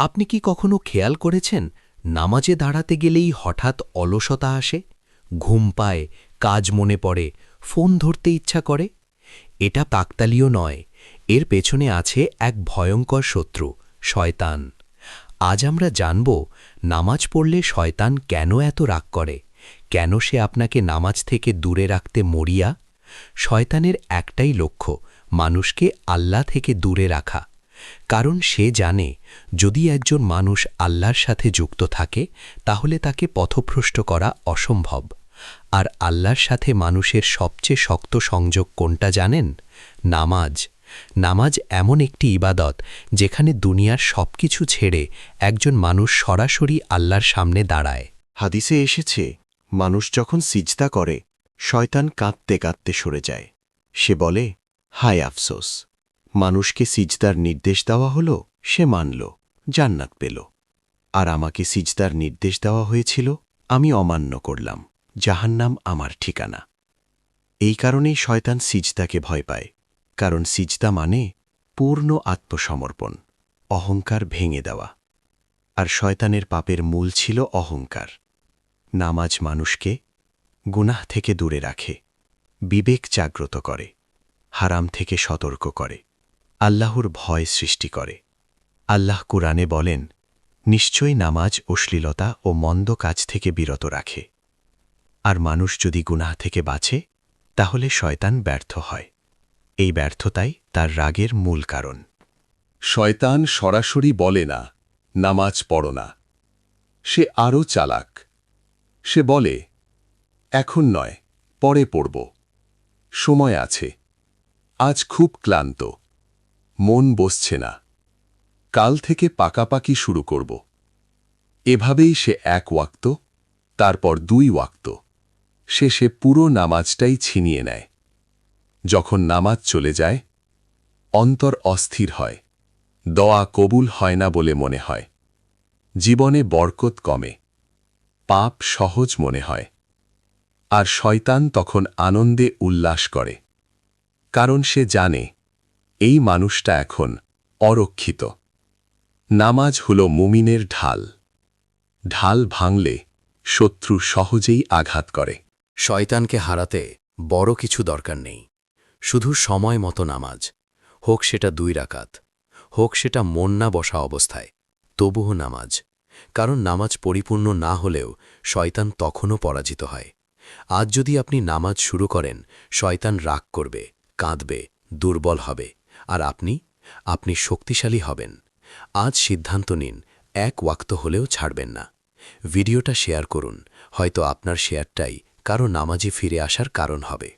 আপনি কি কখনো খেয়াল করেছেন নামাজে দাঁড়াতে গেলেই হঠাৎ অলসতা আসে, ঘুম পায়, কাজ মনে পড়ে, ফোন ধরতে ইচ্ছা করে? এটা কাকতালীয় নয়, এর পেছনে আছে এক ভয়ঙ্কর শত্রু, শয়তান। আজ আমরা জানব নামাজ পড়লে শয়তান কেন এত রাগ করে, কেন সে আপনাকে নামাজ থেকে দূরে রাখতে মরিয়া। শয়তানের একটাই লক্ষ্য, মানুষকে আল্লাহ থেকে দূরে রাখা। কারণ সে জানে যদি একজন মানুষ আল্লাহর সাথে যুক্ত থাকে তাহলে তাকে পথভ্রষ্ট করা অসম্ভব। আর আল্লাহর সাথে মানুষের সবচেয়ে শক্ত সংযোগ কোনটা জানেন? নামাজ। নামাজ এমন একটি ইবাদত যেখানে দুনিয়ার সবকিছু ছেড়ে একজন মানুষ সরাসরি আল্লাহর সামনে দাঁড়ায়। হাদিসে এসেছে, মানুষ যখন সিজদা করে শয়তান কাঁদতে কাঁদতে সরে যায়। সে বলে, হায় আফসোস, মানুষকে সিজদার নির্দেশ দেওয়া হলো, সে মানল, জান্নাত পেল। আর আমাকে সিজদার নির্দেশ দেওয়া হয়েছিল, আমি অমান্য করলাম, জাহান্নাম আমার ঠিকানা। এই কারণেই শয়তান সিজদাকে ভয় পায়, কারণ সিজদা মানে পূর্ণ আত্মসমর্পণ, অহংকার ভেঙে দেওয়া। আর শয়তানের পাপের মূল ছিল অহংকার। নামাজ মানুষকে গুনাহ থেকে দূরে রাখে, বিবেক জাগ্রত করে, হারাম থেকে সতর্ক করে, আল্লাহর ভয় সৃষ্টি করে। আল্লাহ কুরআনে বলেন, নিশ্চয়ই নামাজ অশ্লীলতা ও মন্দ কাজ থেকে বিরত রাখে। আর মানুষ যদি গুনাহ থেকে বাঁচে তাহলে শয়তান ব্যর্থ হয়। এই ব্যর্থতাই তার রাগের মূল কারণ। শয়তান সরাসরি বলে না, নামাজ পড়ো না। সে আরও চালাক। সে বলে, এখন নয়, পরে পড়ব, সময় আছে, আজ খুব ক্লান্ত, মন বসছে না, কাল থেকে পাকাপাকি শুরু করব। এভাবেই সে 1 ওয়াক্ত, তারপর 2 ওয়াক্ত, শেষে পুরো নামাজটাই ছিনিয়ে নেয়। যখন নামাজ চলে যায়, অন্তর অস্থির হয়, দোয়া কবুল হয় না বলে মনে হয়, জীবনে বরকত কমে, পাপ সহজ মনে হয়। আর শয়তান তখন আনন্দে উল্লাস করে, কারণ সে জানে এই মানুষটা এখন অরক্ষিত। নামাজ হল মুমিনের ঢাল। ঢাল ভাঙলে শত্রু সহজেই আঘাত করে। শয়তানকে হারাতে বড় কিছু দরকার নেই, শুধু সময় মতো নামাজ, হোক সেটা 2 রাকাত, হোক সেটা মন না বসা অবস্থায়, তবুও নামাজ। কারণ নামাজ পরিপূর্ণ না হলেও শয়তান তখনও পরাজিত হয়। আজ যদি আপনি নামাজ শুরু করেন, শয়তান রাগ করবে, কাঁদবে, দুর্বল হবে, আর আপনি শক্তিশালী হবেন। আজ সিদ্ধান্ত নিন, 1 ওয়াক্ত হলেও ছাড়বেন না। ভিডিওটা শেয়ার করুন, হয়তো আপনার শেয়ারটাই কারো নামাজে ফিরে আসার কারণ হবে।